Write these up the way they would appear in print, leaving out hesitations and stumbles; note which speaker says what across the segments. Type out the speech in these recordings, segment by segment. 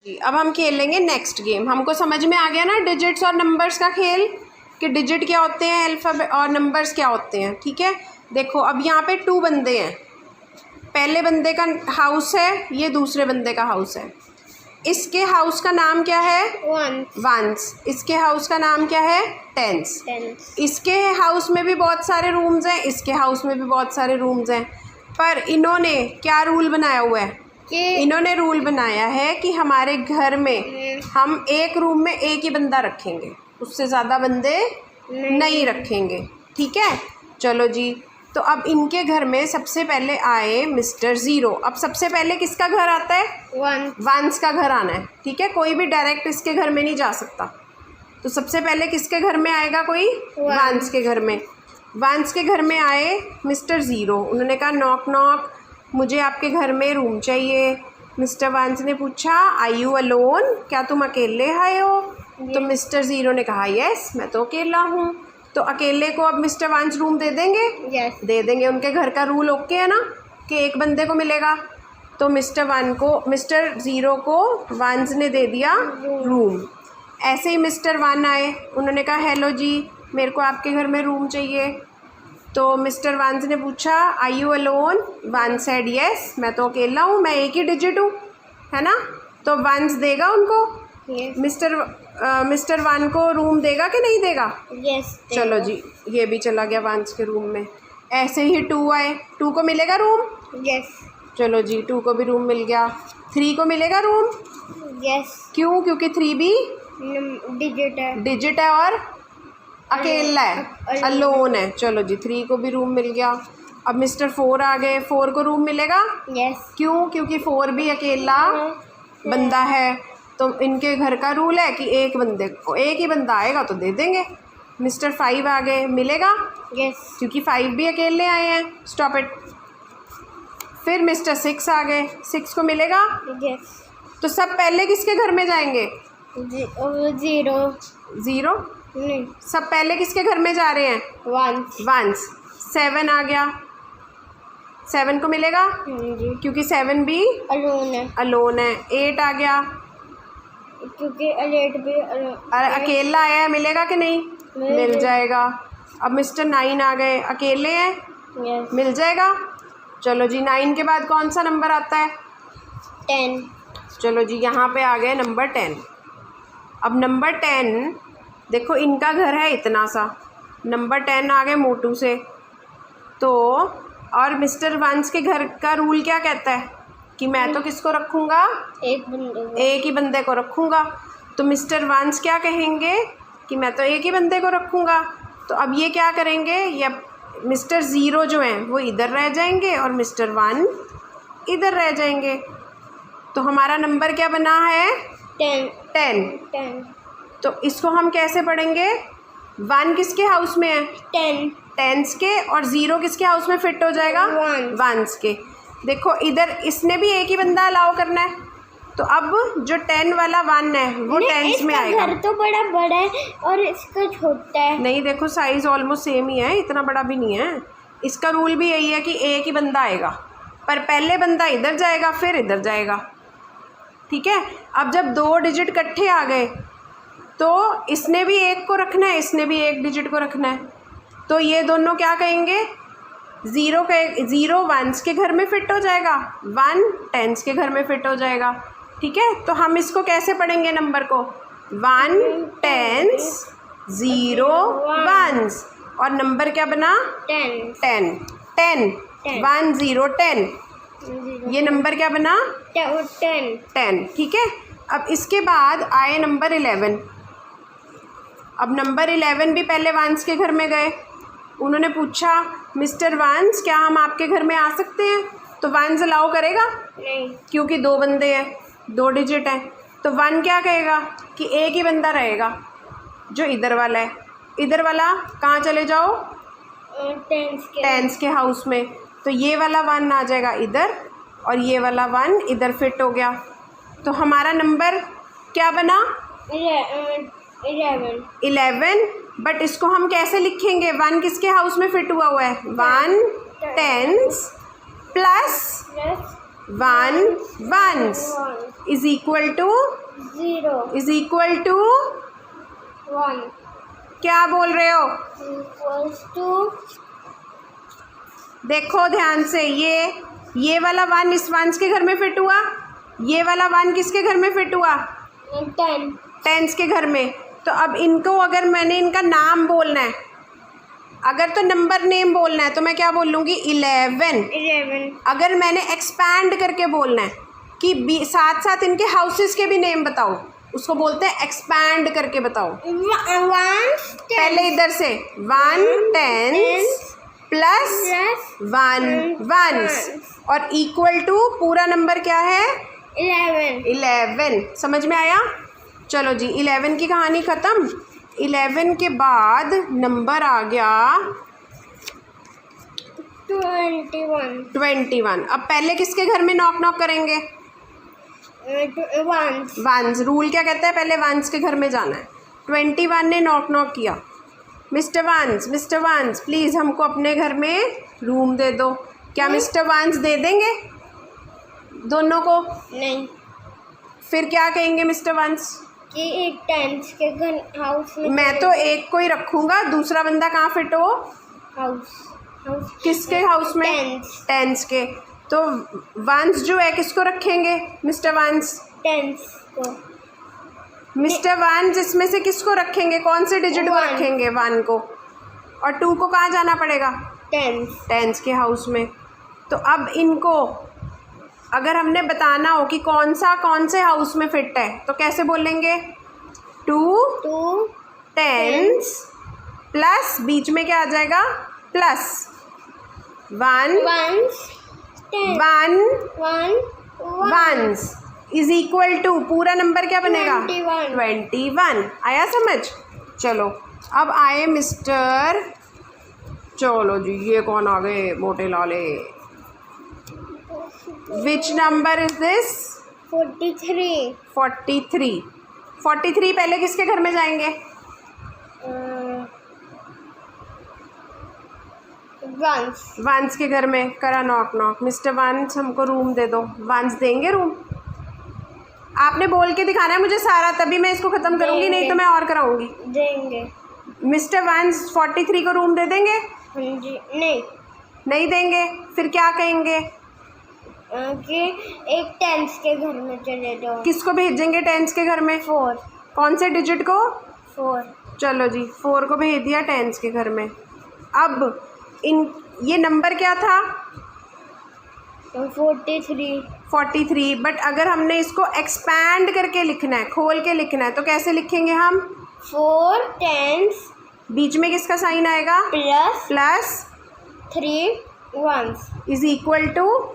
Speaker 1: जी अब हम खेल लेंगे नेक्स्ट गेम। हमको समझ में आ गया ना डिजिट्स और नंबर्स का खेल, कि डिजिट क्या होते हैं अल्फ़ाबेट और नंबर्स क्या होते हैं। ठीक है, देखो अब यहाँ पे 2 बंदे हैं। पहले बंदे का हाउस है, ये दूसरे बंदे का हाउस है। इसके हाउस का नाम क्या है? वंस। इसके हाउस का नाम क्या है? टेंस। इसके हाउस में भी बहुत सारे रूम्स हैं, इसके हाउस में भी बहुत सारे रूम्स हैं, पर इन्होंने क्या रूल बनाया हुआ है? इन्होंने रूल बनाया है कि हमारे घर में हम एक रूम में एक ही बंदा रखेंगे, उससे ज़्यादा बंदे नहीं रखेंगे। ठीक है, चलो जी। तो अब इनके घर में सबसे पहले आए मिस्टर ज़ीरो। अब सबसे पहले किसका घर आता है? वंस का घर आना है। ठीक है, कोई भी डायरेक्ट इसके घर में नहीं जा सकता। तो सबसे पहले किसके घर में आएगा? कोई वंस के घर में। वंस के घर में आए मिस्टर ज़ीरो। उन्होंने कहा नॉक नॉक, मुझे आपके घर में रूम चाहिए। मिस्टर वंस ने पूछा आर यू अलोन, क्या तुम अकेले आए हो? तो मिस्टर ज़ीरो ने कहा यस, मैं तो अकेला हूँ। तो अकेले को अब मिस्टर वंस रूम दे देंगे?
Speaker 2: yes.
Speaker 1: दे देंगे। उनके घर का रूल ओके है ना कि एक बंदे को मिलेगा। तो मिस्टर ज़ीरो को वंस ने दे दिया रूम। ऐसे ही मिस्टर वन आए, उन्होंने कहा हेलो जी, मेरे को आपके घर में रूम चाहिए। तो मिस्टर वंस ने पूछा are you alone? One said yes, मैं तो अकेला हूँ, मैं एक ही डिजिट हूँ, है ना। तो वंस देगा उनको?
Speaker 2: yes.
Speaker 1: मिस्टर वन को रूम देगा कि नहीं देगा?
Speaker 2: yes,
Speaker 1: चलो जी, ये भी चला गया वंस के रूम में। ऐसे ही 2 आए, 2 को मिलेगा रूम?
Speaker 2: yes.
Speaker 1: चलो जी, 2 को भी रूम मिल गया। 3 को मिलेगा रूम?
Speaker 2: yes.
Speaker 1: क्यों? क्योंकि 3 भी डिजिट है और अकेला है, अलोन है। चलो जी, 3 को भी रूम मिल गया। अब मिस्टर 4 आ गए, 4 को रूम मिलेगा?
Speaker 2: yes.
Speaker 1: क्यों? क्योंकि 4 भी अकेला बंदा है। तो इनके घर का रूल है कि एक बंदे को, एक ही बंदा आएगा तो दे देंगे। मिस्टर 5 आ गए, मिलेगा?
Speaker 2: yes.
Speaker 1: क्योंकि 5 भी अकेले आए हैं। Stop it. फिर मिस्टर 6 आ गए, 6 को मिलेगा?
Speaker 2: yes.
Speaker 1: तो सब पहले किसके घर में जाएंगे? ज़ीरो।
Speaker 2: नहीं,
Speaker 1: सब पहले किसके घर में जा रहे हैं? वंस। 7 आ गया, 7 को मिलेगा?
Speaker 2: जी,
Speaker 1: क्योंकि 7 भी अलोन है। 8 आ गया,
Speaker 2: क्योंकि 8 भी
Speaker 1: अकेला आया है, मिलेगा कि नहीं? मिल जाएगा। अब मिस्टर 9 आ गए, अकेले हैं,
Speaker 2: yes.
Speaker 1: मिल जाएगा। चलो जी, 9 के बाद कौन सा नंबर आता है?
Speaker 2: 10.
Speaker 1: चलो जी, यहाँ पे आ गए नंबर 10। अब नंबर 10 देखो, इनका घर है इतना सा, नंबर 10 आ गए मोटू से। तो और मिस्टर वंस के घर का रूल क्या कहता है कि मैं तो किसको रखूँगा? एक ही बंदे को रखूँगा। तो मिस्टर वंस क्या कहेंगे कि मैं तो एक ही बंदे को रखूँगा। तो अब ये क्या करेंगे, या मिस्टर ज़ीरो जो हैं वो इधर रह जाएंगे और मिस्टर वन इधर रह जाएंगे। तो हमारा नंबर क्या बना है? 10। तो इसको हम कैसे पढ़ेंगे? 1 किसके हाउस में है? 10 के, और 0 किसके हाउस में फिट हो जाएगा? वंस के। देखो इधर इसने भी एक ही बंदा अलाउ करना है, तो अब जो 10 वाला 1 है वो 10 में आएगा।
Speaker 2: घर तो बड़ा है और इसका छोटा है।
Speaker 1: नहीं, देखो साइज ऑलमोस्ट सेम ही है, इतना बड़ा भी नहीं है। इसका रूल भी यही है कि एक ही बंदा आएगा, पर पहले बंदा इधर जाएगा फिर इधर जाएगा। ठीक है, अब जब 2 डिजिट इकट्ठे आ गए तो इसने भी एक को रखना है, इसने भी एक डिजिट को रखना है। तो ये दोनों क्या कहेंगे? 0 वंस के घर में फिट हो जाएगा, 1 टेंस के घर में फिट हो जाएगा। ठीक है, तो हम इसको कैसे पढ़ेंगे नंबर को? 1 टेंस 0 वंस, और नंबर क्या बना? 10 1 0 10। ये नंबर क्या बना? 10। ठीक है, अब इसके बाद आए नंबर 11। अब नंबर 11 भी पहले वंस के घर में गए। उन्होंने पूछा मिस्टर वंस, क्या हम आपके घर में आ सकते हैं? तो वंस अलाउ करेगा?
Speaker 2: नहीं,
Speaker 1: क्योंकि 2 बंदे हैं, 2 डिजिट हैं। तो 1 क्या कहेगा कि एक ही बंदा रहेगा जो इधर वाला है। इधर वाला कहाँ चले जाओ? टेंस के हाउस में। तो ये वाला 1 आ जाएगा इधर और ये वाला 1 इधर फिट हो गया। तो हमारा नंबर क्या बना? 11। बट इसको हम कैसे लिखेंगे? 1 किसके हाउस में फिट हुआ है? 1 tens plus 1 ones is equal to
Speaker 2: 0
Speaker 1: is equal to
Speaker 2: 1
Speaker 1: क्या बोल रहे हो?
Speaker 2: equals to
Speaker 1: देखो ध्यान से, ये वाला 1 इस वंस के घर में फिट हुआ, ये वाला 1 किसके घर में फिट हुआ?
Speaker 2: 10
Speaker 1: टेंस के घर में। तो अब इनको अगर मैंने इनका नाम बोलना है, अगर तो नंबर नेम बोलना है तो मैं क्या बोल लूँगी? 11। अगर मैंने एक्सपैंड करके बोलना है कि साथ साथ इनके हाउसेस के भी नेम बताओ, उसको बोलते हैं एक्सपैंड करके बताओ। पहले इधर से 1 10 प्लस 1 वंस और इक्वल टू पूरा नंबर क्या है? 11। समझ में आया? चलो जी, 11 की कहानी ख़त्म। 11 के बाद नंबर आ गया 21। अब पहले किसके घर में नॉक नॉक करेंगे? वंस। रूल क्या कहता है? पहले वंस के घर में जाना है। 21 ने नॉक नॉक किया, मिस्टर वंस प्लीज़ हमको अपने घर में रूम दे दो। क्या मिस्टर वंस दे देंगे दोनों को?
Speaker 2: नहीं।
Speaker 1: फिर क्या कहेंगे मिस्टर वंस?
Speaker 2: कि एक टेंस के घर हाउस में
Speaker 1: मैं तो एक को ही रखूँगा, दूसरा बंदा कहाँ फिट हो?
Speaker 2: हाउस
Speaker 1: किसके हाउस में? टेंस के। तो वंस जो है किसको रखेंगे? Mister Ones.
Speaker 2: टेंस को।
Speaker 1: मिस्टर वंस इसमें से किसको रखेंगे? कौन से डिजिट को रखेंगे? 1 को। और 2 को कहाँ जाना पड़ेगा? टेंस के हाउस में। तो अब इनको अगर हमने बताना हो कि कौन से हाउस में फिट है तो कैसे बोलेंगे? 2 टेंस प्लस बीच में क्या आ जाएगा? Plus 1 ones is equal to पूरा नंबर क्या बनेगा? 21। आया समझ? चलो अब आए मिस्टर, चलो जी ये कौन आ गए? मोटे लाले। विच नंबर इज दिस?
Speaker 2: 43।
Speaker 1: 43 पहले किसके घर में जाएंगे? वंस के घर में। करा नॉक नॉक, मिस्टर वंस हमको रूम दे दो। वंस देंगे रूम? आपने बोल के दिखाना है मुझे सारा, तभी मैं इसको ख़त्म करूँगी, नहीं तो मैं और कराऊँगी।
Speaker 2: देंगे।
Speaker 1: मिस्टर वंस 43 को रूम दे देंगे? नहीं देंगे। फिर क्या कहेंगे?
Speaker 2: कि एक टेंस के घर में चले जाओ।
Speaker 1: किसको भेजेंगे टेंस के घर में?
Speaker 2: 4।
Speaker 1: कौन से डिजिट को?
Speaker 2: 4।
Speaker 1: चलो जी 4 को भेज दिया टेंस के घर में। अब ये नंबर क्या था? 43। बट अगर हमने इसको एक्सपैंड करके लिखना है, खोल के लिखना है, तो कैसे लिखेंगे हम?
Speaker 2: 4 टेंस
Speaker 1: बीच में किसका साइन आएगा? Plus
Speaker 2: 3 ones
Speaker 1: is equal to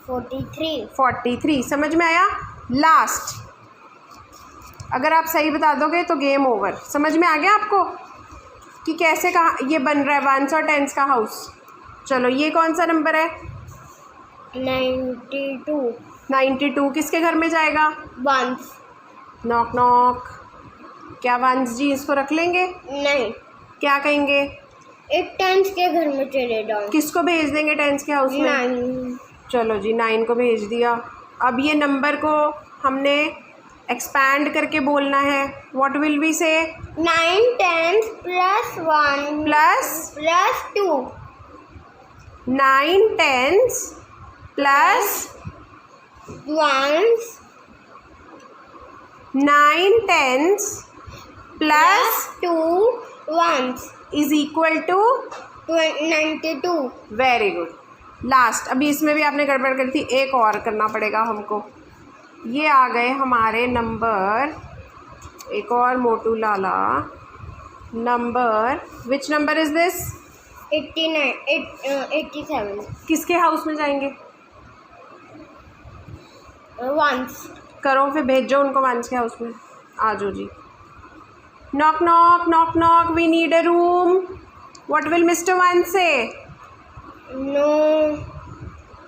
Speaker 1: 43। समझ में आया? लास्ट अगर आप सही बता दोगे तो गेम ओवर। समझ में आ गया आपको कि कैसे कहा ये बन रहा है वंस और टेंस का हाउस? चलो ये कौन सा नंबर है? 92 किसके घर में जाएगा?
Speaker 2: वंस।
Speaker 1: Knock knock. क्या वंस जी इसको रख लेंगे?
Speaker 2: नहीं।
Speaker 1: क्या कहेंगे?
Speaker 2: एक टेंस के घर में चले जाओ।
Speaker 1: किसको भेज देंगे टेंस के हाउस में?
Speaker 2: 9।
Speaker 1: चलो जी 9 को भेज दिया। अब ये नंबर को हमने एक्सपैंड करके बोलना है। What will we say?
Speaker 2: 9 tens plus 1 plus 2।
Speaker 1: 9 tens plus 9 tens plus
Speaker 2: 2 ones
Speaker 1: is equal to
Speaker 2: 92।
Speaker 1: Very good. Last अभी इसमें भी आपने गड़बड़ करी थी, एक और करना पड़ेगा हमको। ये आ गए हमारे नंबर, एक और Motu Lala number. Which number is this?
Speaker 2: 87।
Speaker 1: किसके हाउस में जाएंगे?
Speaker 2: वंस।
Speaker 1: करो फिर भेजो उनको वंस के हाउस में। आ जाओ जी। Knock knock knock knock, we need a room. What will mister Vance say?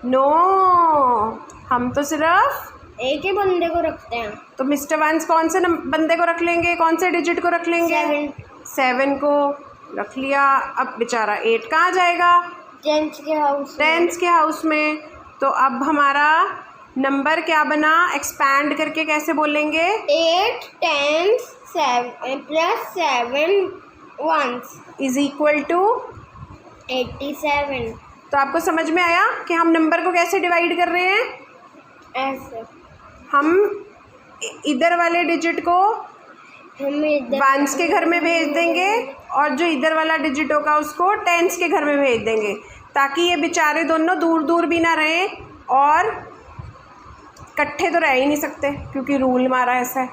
Speaker 1: No हम तो सिर्फ
Speaker 2: एक ही बंदे को रखते हैं।
Speaker 1: तो मिस्टर वंस कौन से बंदे को रख लेंगे? कौन से डिजिट को रख लेंगे? 7 को रख लिया। अब बेचारा 8 कहाँ जाएगा?
Speaker 2: टेंस के हाउस
Speaker 1: में। तो तो अब हमारा नंबर क्या बना, एक्सपैंड करके कैसे बोलेंगे?
Speaker 2: 8 10s 7 plus 7 ones
Speaker 1: is equal to
Speaker 2: 87।
Speaker 1: तो आपको समझ में आया कि हम नंबर को कैसे डिवाइड कर रहे हैं?
Speaker 2: ऐसे
Speaker 1: हम इधर वाले डिजिट को
Speaker 2: हम इधर
Speaker 1: वंस के घर में भेज देंगे और जो इधर वाला डिजिट होगा उसको टेंस के घर में भेज देंगे, ताकि ये बेचारे दोनों दूर दूर भी ना रहें और इकट्ठे तो रह ही नहीं सकते क्योंकि रूल हमारा ऐसा है।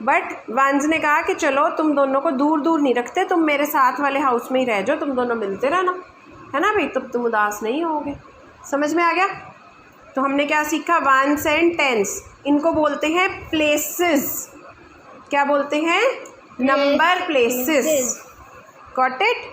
Speaker 1: बट वंस ने कहा कि चलो तुम दोनों को दूर दूर नहीं रखते, तुम मेरे साथ वाले हाउस में ही रह जाओ, तुम दोनों मिलते रहना, है ना भाई, तब तुम उदास नहीं होगे। समझ में आ गया? तो हमने क्या सीखा? वंस एंड टेंस, इनको बोलते हैं प्लेसेस। क्या बोलते हैं? Number places. Got it?